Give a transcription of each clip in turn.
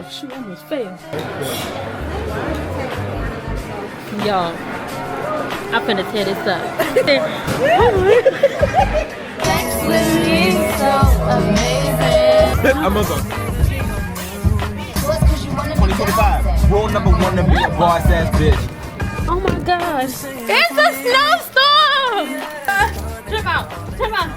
shoot, I almost failed. Y'all, I'm finna tear this up. Amazon. 2025. Rule number one to be a boss ass bitch. Oh my gosh. It's a snowstorm! Trip out. Trip out.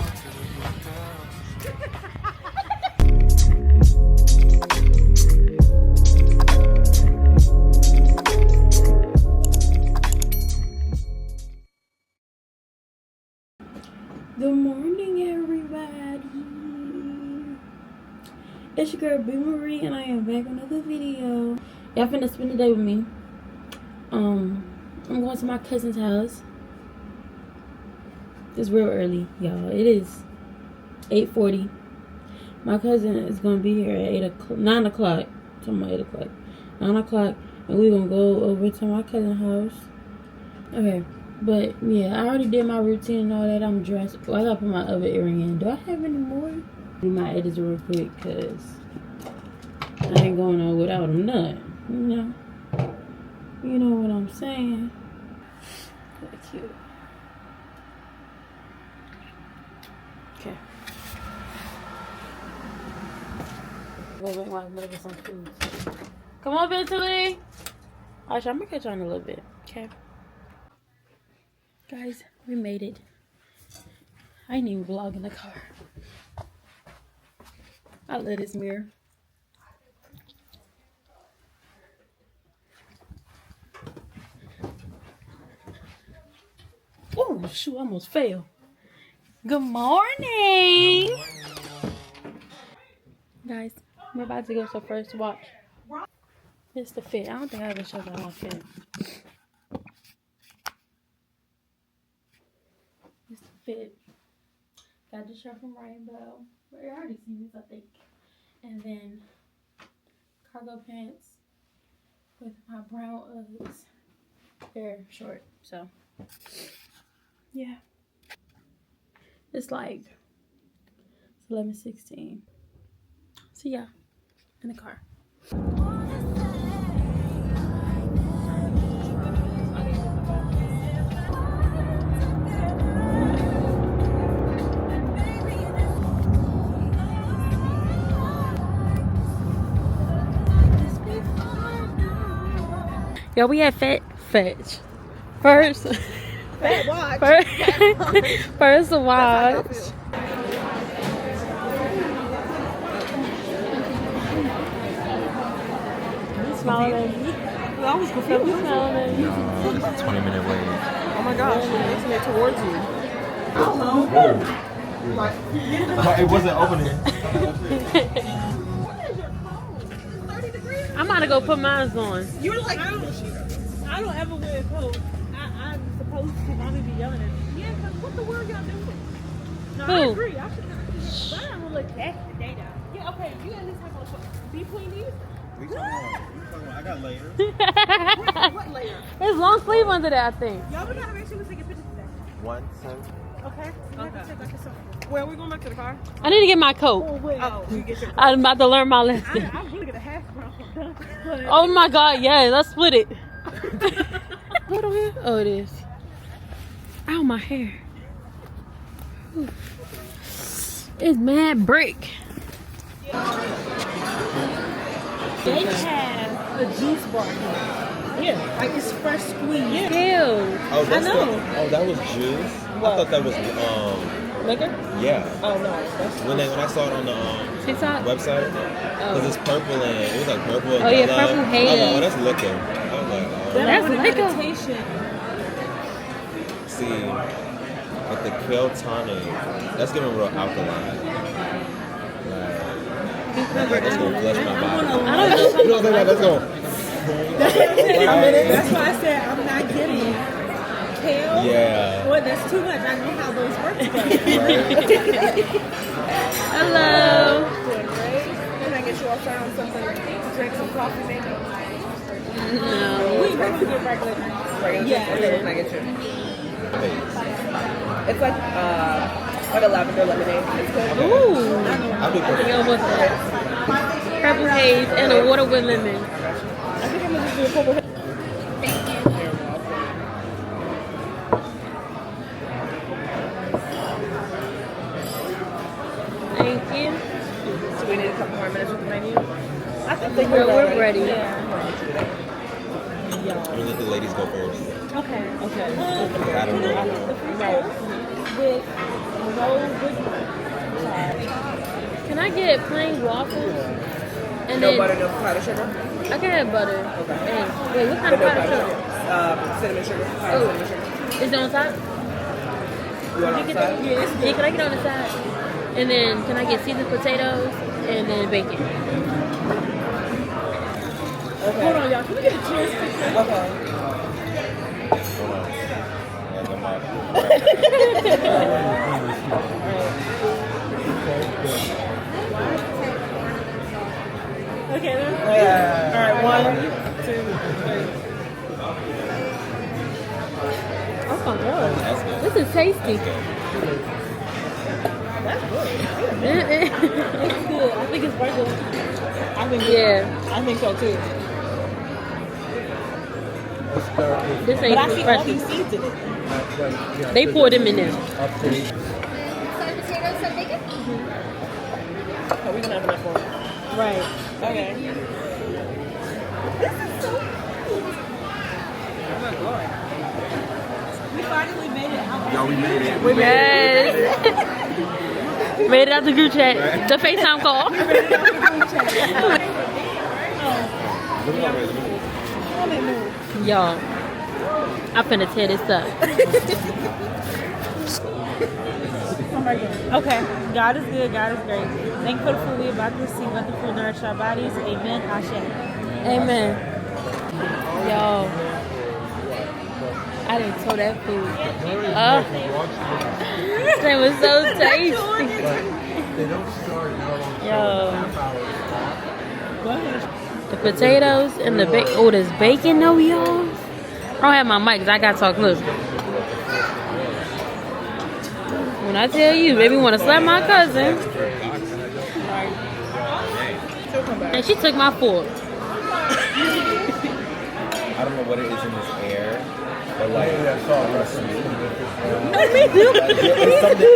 Good morning, everybody. It's your girl B Marie, and I am back with another video. Y'all finna spend the day with me. I'm going to my cousin's house. It's real early, y'all. It is 8:40. My cousin is gonna be here at 9 o'clock. Talking about 8 o'clock. 9 o'clock, and we're gonna go over to my cousin's house. Okay. But yeah, I already did my routine and all that. I'm dressed. Well, I gotta put my other earring in. Do I have any more? Do my edits real quick, cause I ain't going on without them none. You know what I'm saying? That's cute. Okay. Wait, my mother some food. Come on, Ventily. Actually, I'm gonna catch on a little bit. Okay. Guys, we made it. I ain't even vlog in the car. I love this mirror. Oh, shoot, I almost fell. Good morning. Guys, we're about to go to first watch. It's the fit. I don't think I ever showed y'all my fit. It's the fit. Got the shirt from Rainbow. You already seen this, I think. And then cargo pants with my brown Uggs. They're short, so yeah. It's like 11:16. So yeah, in the car. Yo, we had fetch first. Fat watch. First watch. Smiling at me. I was confused. Smiling at me. It's a 20-minute wait. Oh my gosh, it's made towards you. But it wasn't opening. I'm about to go put mine on. You're like, I don't ever wear a coat. I'm supposed to. Mommy be yelling at me. Yeah, because what the world y'all doing? No, Who? I agree. I should not. But I don't look that the day down. Yeah, okay. You at least have a between these. You talking about? I got layers. What layer? There's long sleeve under there, I think. Y'all, we gotta make sure we take a picture today. 1, 2. Okay? Well, we going back to the car? I need to get my coat. Oh, you get your I'm about to learn my lesson. I'm really gonna hash brown. Oh my god, yeah, let's split it. What on here? Oh, it is. Ow, my hair. Whew. It's mad brick. They have a juice bar here. Yeah, like it's fresh squeeze. Ew. Oh, that's I know. that was juice. I thought that was Liquor? yeah. Oh no, that's When I saw it on the TikTok? website, because it's purple and it was like purple. And Oh, yeah, yellow. purple I was haze. like, oh, that's liquor. I was like, oh. That's liquor. meditation. See, like the Kale tonic, that's giving real alkaline. Like, it's gonna flush my body. I don't know. You know what I'm saying? That's going. That's why I said I'm not getting kale. Yeah. Well, that's too much. I know how those work. Hello. Doing great. Can I get you all found something to drink, some coffee maybe? No. We can get regular. Yeah. Okay, what can I get you? It's like a lavender lemonade. It's good. Ooh. I'll do purple. Yo, what's that? Purple purple haze and a water with lemon. I think I'm gonna just do a purple. Thank you. So we need a couple more minutes with the menu. I think We're ready. Yeah. We'll let the ladies go first. Okay. Okay. I don't know. Right. With Can I get plain waffles? And No then butter, no powdered sugar. I can have butter. Okay. And, wait, what kind of No powdered butter. sugar? Cinnamon sugar. Oh. Cinnamon sugar. Is it on top? You want Can I on get side? yeah, can I get on the side? And then can I get seasoned potatoes and then bacon? Okay. Hold on, y'all. Can we get a cheers picture? Okay. Hold on. Yeah, I'm not- Okay, then. Yeah. All right, 1, 2, 3. Oh my god. That's good. This is tasty. That's good. Yeah. It's good. I think it's worth it. I think Yeah. I think so too. This But I ain't see all fresh. these seeds in it. They poured them in there. Some potatoes, some bacon. Oh, we don't have enough for it. Right. Okay. This is so cool. Oh my god. We finally made it out. Yo, we made it. Yes. Made it out the group chat. The FaceTime call. Y'all, I'm finna tear this up. Okay. God is good. God is great. Thank you for the food we about to receive. Let the food nourish our bodies. Amen. Ashe. Amen. Yo, I didn't tow that food. Oh, that was so tasty. Yo, the potatoes and the bacon. Oh, there's bacon though, y'all. I don't have my mic 'cause I gotta talk close. When I tell you, baby want to slap my cousin, and she took my fork. I don't know what it is in this air, but like, it's something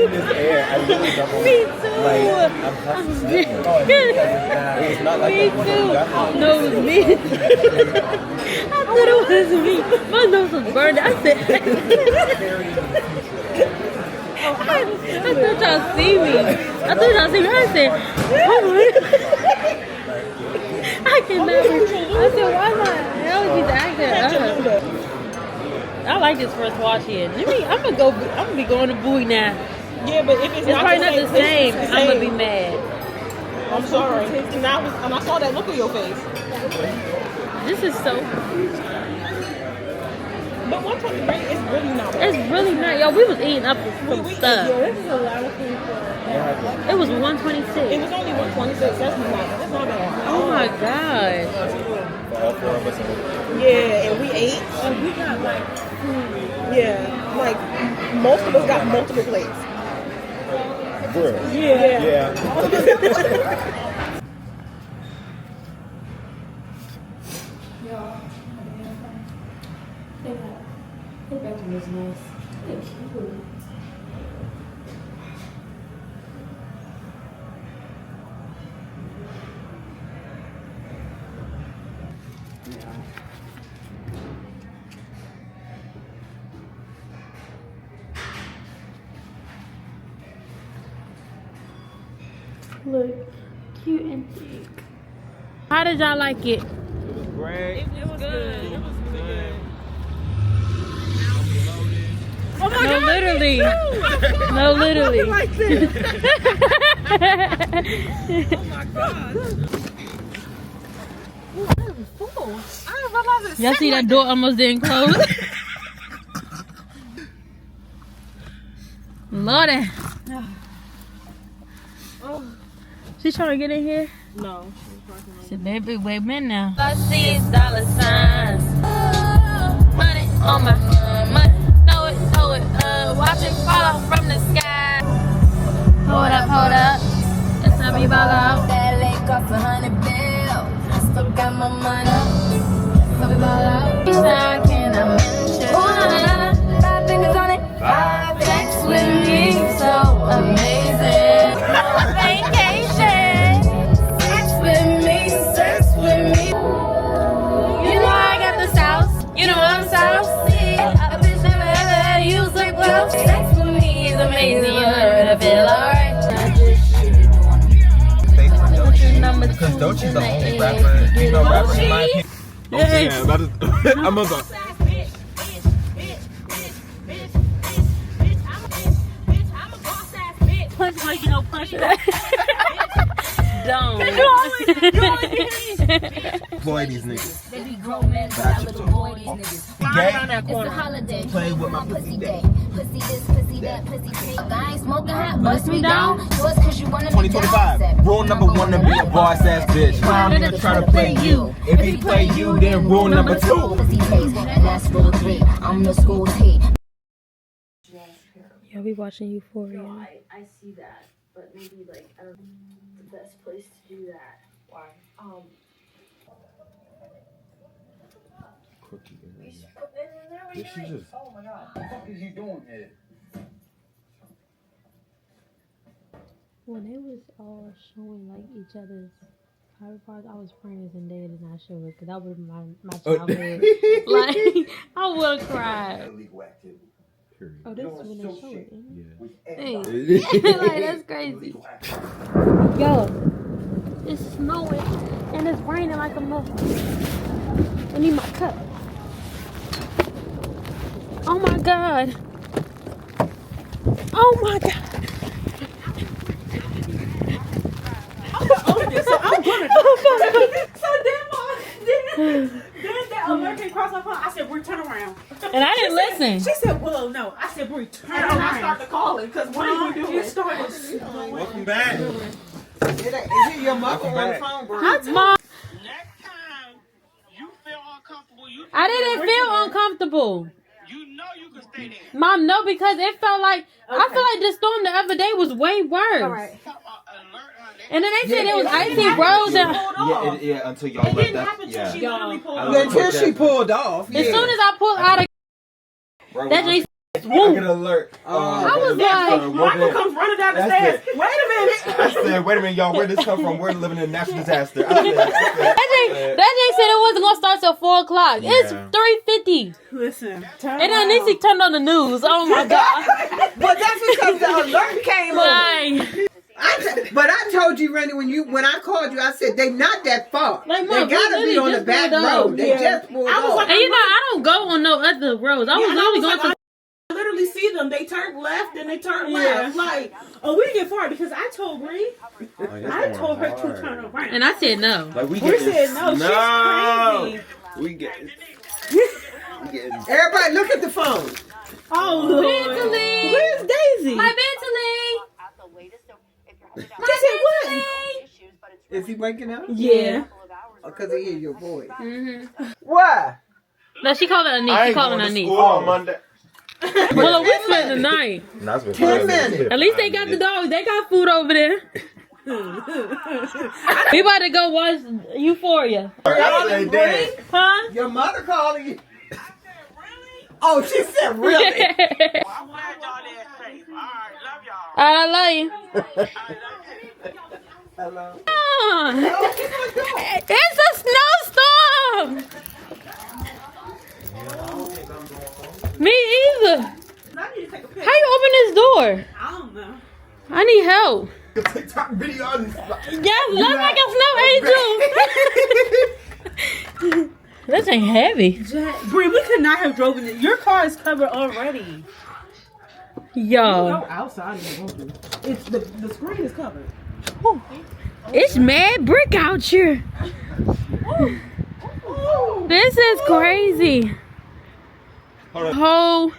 in this air. I really don't know. Me too. Like, I'm constantly sniffing. It's not like Me that one you too. got me. No, it was me. I thought it was me. My nose was burned. I said, I thought y'all see me. I thought y'all see me. I said, oh my. I cannot. I said, why not? Hell, he's acting up. I like this first watch here. I'm gonna be going to Bowie now. Yeah, but if It's probably not the same. I'm gonna be mad. I'm sorry. And I saw that look on your face. This is so. But 123 is really not bad. It's really not. Yo, we was eating up some Yeah, stuff. this is a lot of food for It was It 126. was only 126. That's not bad. Oh my god. For all four of us. Yeah, and we ate. And we got like most of us got multiple plates. Bro. Yeah. Yeah. The bathroom is nice. It's cute. Look, cute and thick. How did y'all like it? Great. It was good. It was really good. Oh my No, God, literally. me too. No, literally. I'm like this. Oh my God. Ooh, that was full. I didn't realize it. Y'all see that door almost didn't close? Lordy. Oh. She's trying to get in here? No. She baby, wait a minute now. I see is dollar signs. Money on my money. Throw it, watch it fall off from the sky. Hold up. It's time you ball out. That lake cost $100 bills. got my mind up. So we ball out. I cannot mention. Oh, na, na, na. 5 fingers on it. 5 sex with me. So amazing. Vacation. Sex with me. Sex with me. You know I got the sauce. You know I'm saucy. A bitch never ever had to use lip gloss. Sex with me is amazing. You heard I feel alright. Because Dochi's the only rapper, female rapper in my opinion. Oh, damn, that is, I'm a Punch like you know punch. Don't. Employ these niggas. They be grown men, but I little boy these niggas. Gay? It's a holiday. Play with my pussy day. Pussy this, pussy that, pussy take. I ain't smoking hot, bust me down. Yours cause you wanna be 2025. Rule number 1 to be a boss ass bitch. Clown nigga try to play you. If he play you, then rule number 2. Pussy taste, and that's rule 3. I'm the school T. Y'all be watching Euphoria. I see that, but maybe like I don't know the best place to do that. Why? Cookie. You should put it in there when This you're is just. Oh my god, what the fuck is he doing here? When they was all showing like each other's private parts, I was praying and they did not show it because that was my childhood. Like I would have cried. Illegal activity. Oh, this is when they show it. Isn't Yeah. With it? Dang. Like that's crazy. illegal activity. Yo, it's snowing and it's raining like a motherfucker. I need my cup. Oh my god. Oh my god. So I'm gonna die. So then that American cross my phone. I said, "Brie, turn around." And I didn't listen. She said, "Well, no." I said, "Brie, turn And around." I started calling because what are you doing? It started snowing. Welcome back. Is it your mother on the phone, bro? How's mom? Next time you feel uncomfortable, you I didn't feel uncomfortable. you know you can stay there. Mom, no, because it felt like I feel like the storm the other day was way worse. All right. Alert on that. And then they said it was icy roads and Yeah, until y'all It left didn't that. happen till Yeah. she literally pulled I off. love Until she pulled off. as soon as I pulled out of Bro, that when J I get an alert. I was like, Michael comes running down the That's stairs. it. Wait a minute. I said, wait a minute, y'all, where did this come from? We're living in a natural disaster. I said, that J said it wasn't gonna start till 4 o'clock. It's Yeah. 3:50. Listen, turn And then around. Nisi turned on the news. Oh my god. But that's because the alert came on. Like, But I told you, Randy, when I called you, I said they not that far. Like, they Mom, gotta we be on really the just back pulled road. off. They Yeah. just pulled I was off. like, and you know, I don't go on no other roads. I was Yeah, and I only was going like, to. I literally see them. They turn left and they turn Yeah. left. Like, oh, we didn't get far because I told Brie. I told her to turn around. And I said no. like, we Brie get this. said no. She's crazy. We get Everybody, look at the phone. Oh Lord. Bentley. Where's Daisy? My Bentley. She said what? Is he waking up? Yeah. Because he hear your voice. Mm-hmm. Why? No, she called it a niece. I She ain't called going it a to niece. school on Monday. Well, we spent the night. 10 minutes. At least they got the dogs. They got food over there. We about to go watch Euphoria. I said, Dad. Huh? Your mother calling you. Oh, she said really? I'm glad y'all there safe. All right, love y'all. I love you. Hello. It's a snowstorm. Me either. I need to take a picture. How you open this door? I don't know. I need help. TikTok video. Yes, look like a snow angel. This ain't heavy. Brie, we could not have driven it. Your car is covered already. Yo, Go outside and go through. It's the screen is covered. it's mad brick out here. This is crazy. Whole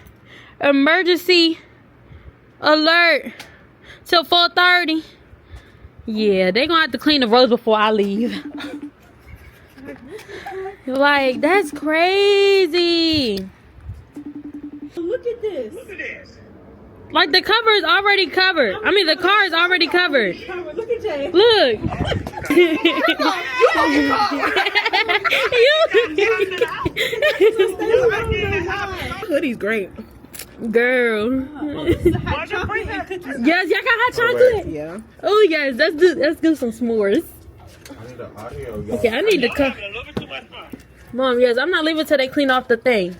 emergency alert till 4:30. Yeah, they gonna have to clean the roads before I leave. Like, that's crazy. Look at this. Like, the cover is already covered. I mean, the car is already covered. Look at Jay. Look. Hoodie's great. Girl. Yes, y'all got hot chocolate? Yeah. Oh yes, let's do some s'mores. Okay, I need to come. Mom, yes, I'm not leaving till they clean off the thing.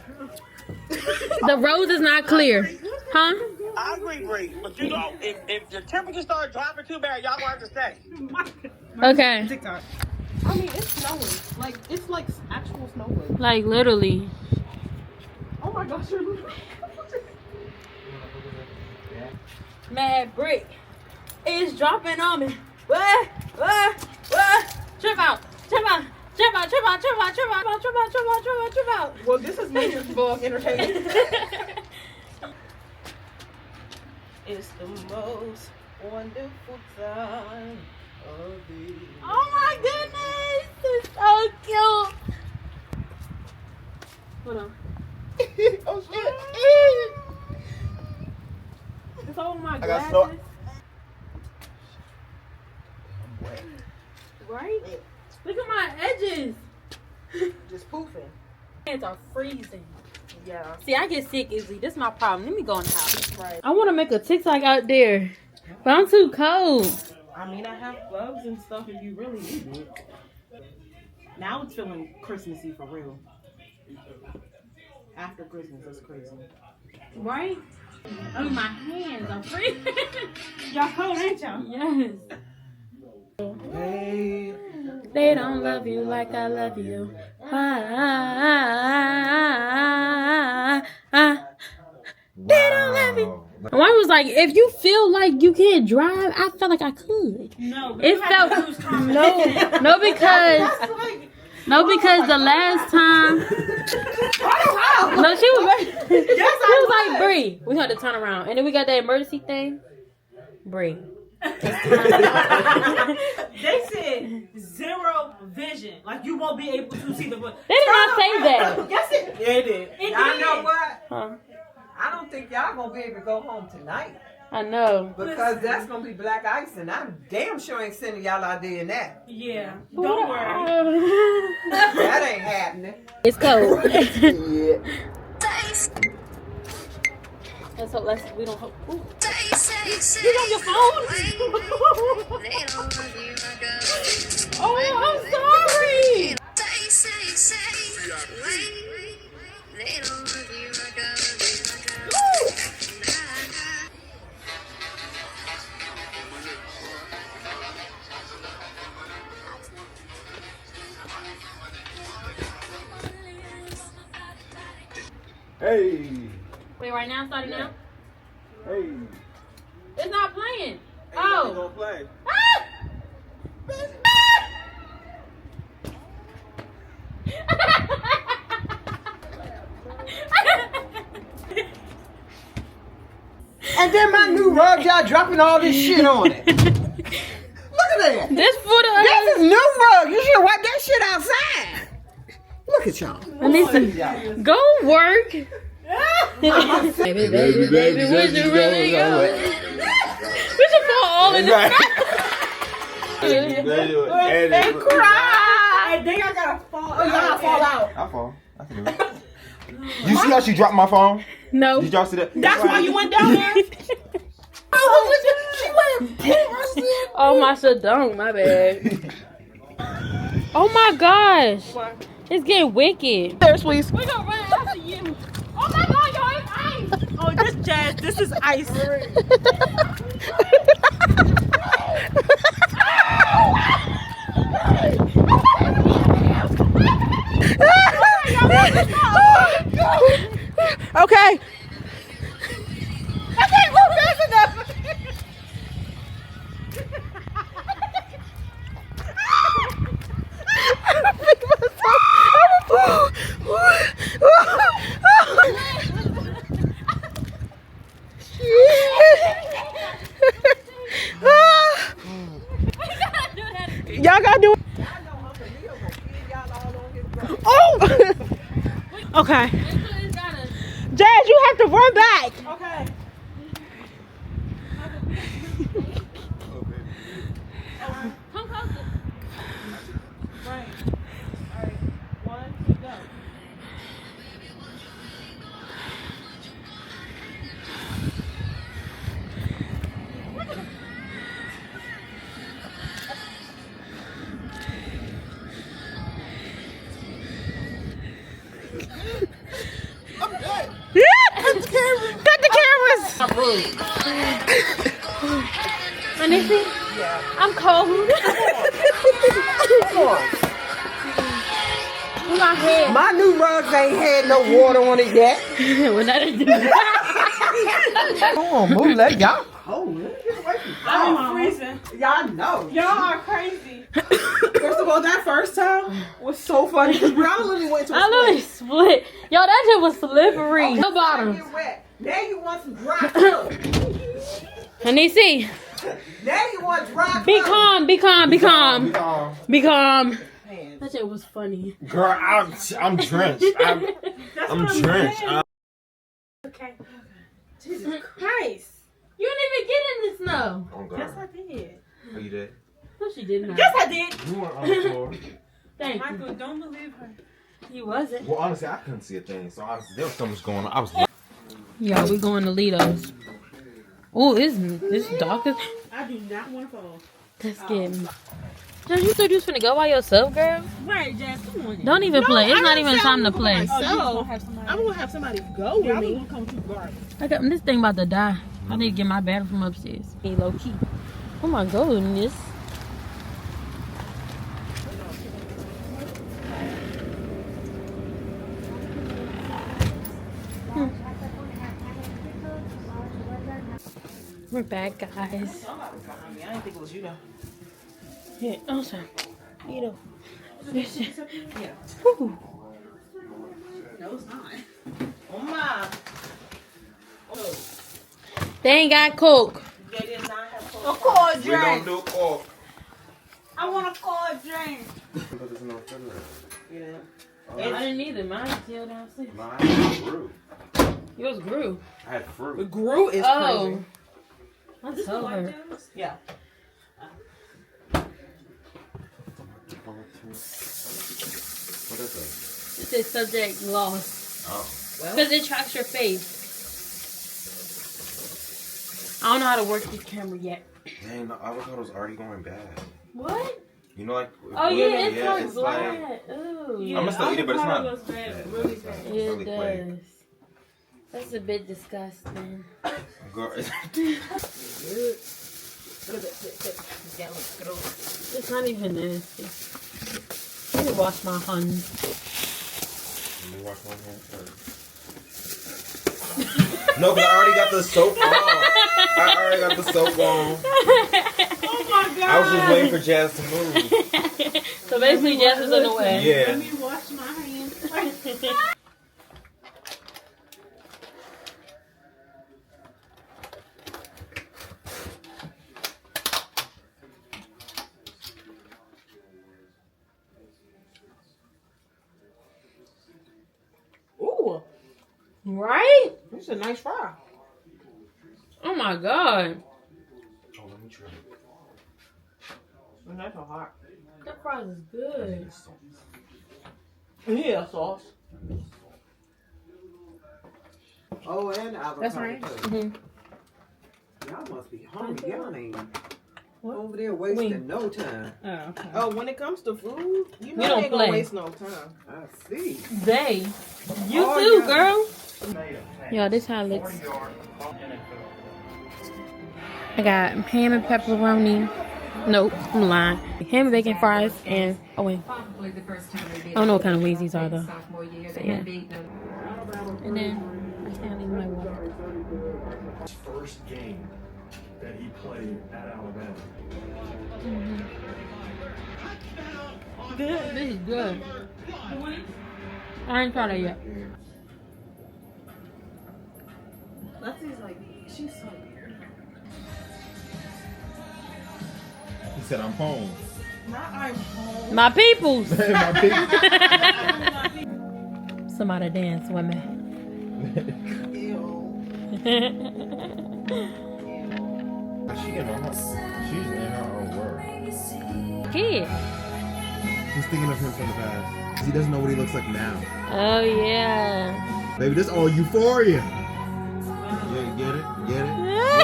The road is not clear. Huh? I agree, Bree. But you know, if the temperature starts dropping too bad, y'all gonna have to stay. Okay. TikTok. I mean, it's snowing. Like, it's like actual snowing. Like literally. Oh my gosh, you're Mad brick. It's dropping on me. Trip out. Well, this is Nature's Vlog Entertainment. It's the most wonderful time of the year. Oh my goodness. It's so cute. Hold on. Oh shit. It's all my I got glasses. snow. Right? Look at my edges. Just poofing. Hands are freezing. Yeah. See, I get sick easily. This is my problem. Let me go in the house. Right. I want to make a TikTok out there, but I'm too cold. I mean, I have gloves and stuff if you really need it. Now it's feeling Christmassy for real. After Christmas, that's crazy. Right? Oh, my hands are freezing. Y'all cold, ain't y'all? Yes. They don't love you like I love you. They don't love you. One was like, if you feel like you can't drive, I felt like I could. No, It felt because the last time she was like, Bree, we had to turn around, and then we got that emergency thing. Bree. They said 0 vision. Like you won't be able to see the book. They did not say that. Yes, it. Yeah, it did. Y'all know what? Huh? I don't think y'all gonna be able to go home tonight I know. because that's gonna be black ice, and I'm damn sure ain't sending y'all out there in that. Yeah. Don't worry. That ain't happening. It's cold. Yeah. Let's hope we don't hope. Ooh. You on your phone? Oh, I'm sorry. Hey. Wait, right now, starting now? Hey. It's not playing. Ain't nothing gonna play. And then my new rug, y'all dropping all this shit on it. Look at that. This for the. This is new rug. You should wipe that shit outside. Look at y'all. Listen, go work. baby, would you really go? We should fall all in this. They cry. And then y'all gotta fall. Oh, y'all fall out. I fall. I can do it. You see how she dropped my phone? No. Did y'all see that? That's why you went down there. Oh my shadong, my bad. Oh my gosh. It's getting wicked. There, please. We're gonna run after you. Oh my god, y'all, it's ice. Oh, this jazz. This is ice. Okay. I can't move fast enough. Y'all gotta do it. Oh! Okay. Jazz, you have to run back. Okay. Come closer. Right. All right. Honestly? Yeah. I'm cold. Come on. My head. My new rugs ain't had no water on it yet. When I didn't do that. Come on, move, let y'all. Oh, get away from me. I'm freezing. Y'all know. Y'all are crazy. First of all, that first time was so funny because Brown literally went to a I literally split. Yo, that shit was slippery. No bottom. Get wet. Now you want some dry clothes. Anisi, Now you want dry clothes. be calm, be calm, be calm. Be calm. That shit was funny. Girl, I'm drenched. I'm drenched. Okay. Jesus Christ. You didn't even get in the snow. Oh, God. Yes, I did. Oh, you did? No, she did not. Yes, I did. You were on the floor. Thank Michael, don't believe her. you. He wasn't. Well, honestly, I couldn't see a thing. So honestly, there was so much going on. I was. Yeah, we going to Lido's. Oh, it's dark as... I do not want to fall. That scared me. Jess, you said you was finna go by yourself, girl? Right, Jess, come on. Don't even play. It's not even time to play. I'm going to have somebody go with me. I'm going to come to guard. I got this thing about to die. I need to get my battery from upstairs. Hey, low key. Oh my goodness. We're back, guys. I didn't think it was you, though. Yeah, oh, sorry. You know. Yeah. Woo. No, it's not. Oh, my. Oh. They ain't got Coke. They did not have Coke. A cold drink. We don't do coke. I want a cold drink. But there's no refrigerator. Yeah. I didn't either. Mine's still downstairs. Mine grew. Yours grew. I had fruit. The Gru is Oh. crazy. I'm so hurt. Yeah. What is it? It says subject lost. Oh. Because it tracks your face. I don't know how to work this camera yet. Dang, the avocado's already going bad. What? You know, like. Oh, yeah, it yeah, turns black. Ooh. Yeah, I'm gonna still eat it, but it's not. avocado goes bad, really bad. It really quick. does. That's a bit disgusting. Girl, It's not even nasty. Let me wash my hands. Let me wash my hands first. No, but I already got the soap on. Oh my God. I was just waiting for Jazz to move. So basically, Jess is in the way. Yeah. Let me wash my hands. Ooh, Right? this is a nice fry. Oh my God. Oh, let me try. And that's so hot. That fries is good. Yeah, sauce. Oh, and avocado. That's right. too. Y'all must be hungry. Y'all ain't over there wasting no time. Oh, okay. Oh, when it comes to food, you know We don't they ain't gonna play. waste no time. I see. They. You Oh, too, yeah. girl. Yo, this how it looks. I got ham and pepperoni. Nope, I'm lying. Ham and bacon fries and wait. I don't know what kind of wings these are though. So, yeah. And then I can't leave my water. First game that he played at Alabama. Good. This is good. I ain't tried it yet. Leslie's like, she's so weird. He said, I'm home. Not I'm home. My peoples. My people. Somebody dance with me. She in her home. She's in her own world. Kid. He's thinking of him from the past. 'Cause he doesn't know what he looks like now. Oh yeah. Baby, this all euphoria. Yeah, get it? Get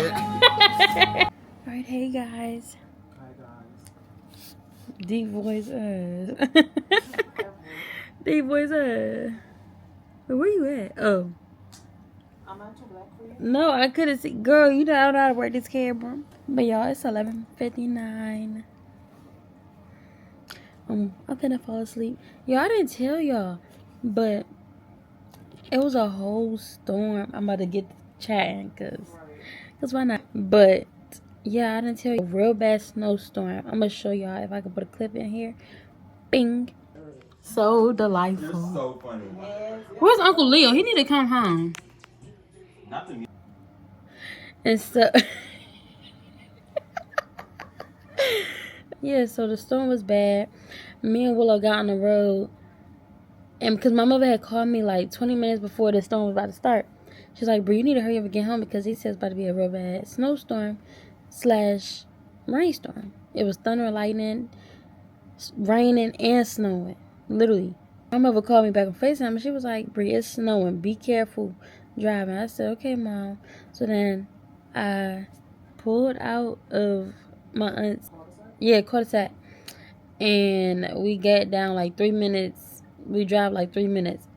it? Alright, hey guys. Hi, guys. Deep voice Deep voice Where you at? Oh. I'm not too black for you. No, I couldn't see. Girl, you don't know how to work this camera. But y'all, it's 11:59. I'm gonna fall asleep. Y'all, I didn't tell y'all, but it was a whole storm. I'm about to get chatting, cause why not? But yeah, I didn't tell you. A real bad snowstorm. I'm gonna show y'all if I can put a clip in here. Bing. So delightful. You're so funny. Where's Uncle Leo? He need to come home. Not the And so, yeah, so the storm was bad. Me and Willow got on the road. And because my mother had called me like 20 minutes before the storm was about to start. She's like, bro, you need to hurry up and get home because he says it's about to be a real bad snowstorm / rainstorm. It was thunder and lightning, raining and snowing. Literally. My mother called me back on FaceTime and she was like, Brie, it's snowing. Be careful driving. I said, okay, Mom. So then I pulled out of my aunt's, cul-de-sac. And we got down like 3 minutes. We drive like 3 minutes.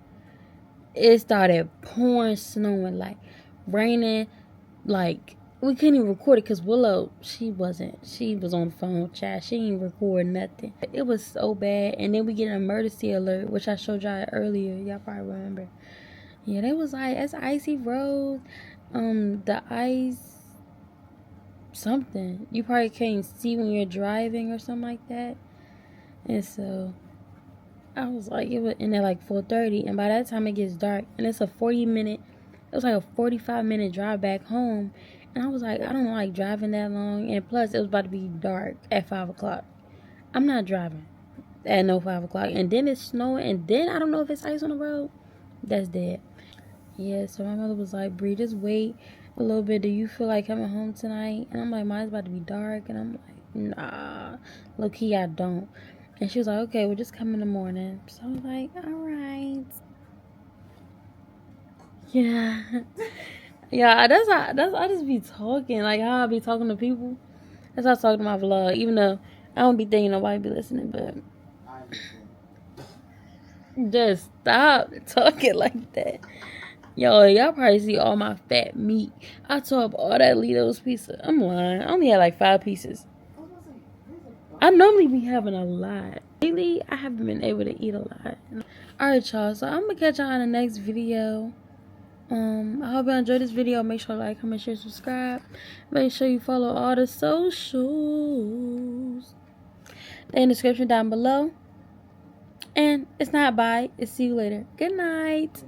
It started pouring, snowing, like raining. Like we couldn't even record it because Willow, she was on the phone chat. She didn't record nothing. It was so bad. And then we get an emergency alert, which I showed y'all earlier. Y'all probably remember. Yeah, they was like, it's icy road. The ice, something. You probably can't see when you're driving or something like that. And so I was like, it was in there like 4:30, and by that time it gets dark, and it's a 40-minute. It was like a 45-minute drive back home, and I was like, I don't like driving that long, and plus it was about to be dark at 5 o'clock. I'm not driving at no 5 o'clock, and then it's snowing, and then I don't know if it's ice on the road. That's dead. Yeah, so my mother was like, Bree, just wait a little bit. Do you feel like coming home tonight? And I'm like, mine's about to be dark, and I'm like, nah, low key I don't. And she was like, okay, we'll just come in the morning. So I was like, all right. Yeah. Yeah, I just be talking. Like how I be talking to people. That's how I talk to my vlog. Even though I don't be thinking nobody be listening, but just stop talking like that. Y'all probably see all my fat meat. I tore up all that Litos pizza. I'm lying. I only had like 5 pieces. I normally be having a lot. Lately, I haven't been able to eat a lot. Alright, y'all. So, I'm going to catch y'all in the next video. I hope y'all enjoyed this video. Make sure to like, comment, share, subscribe. Make sure you follow all the socials. They're in the description down below. And it's not bye. It's see you later. Good night.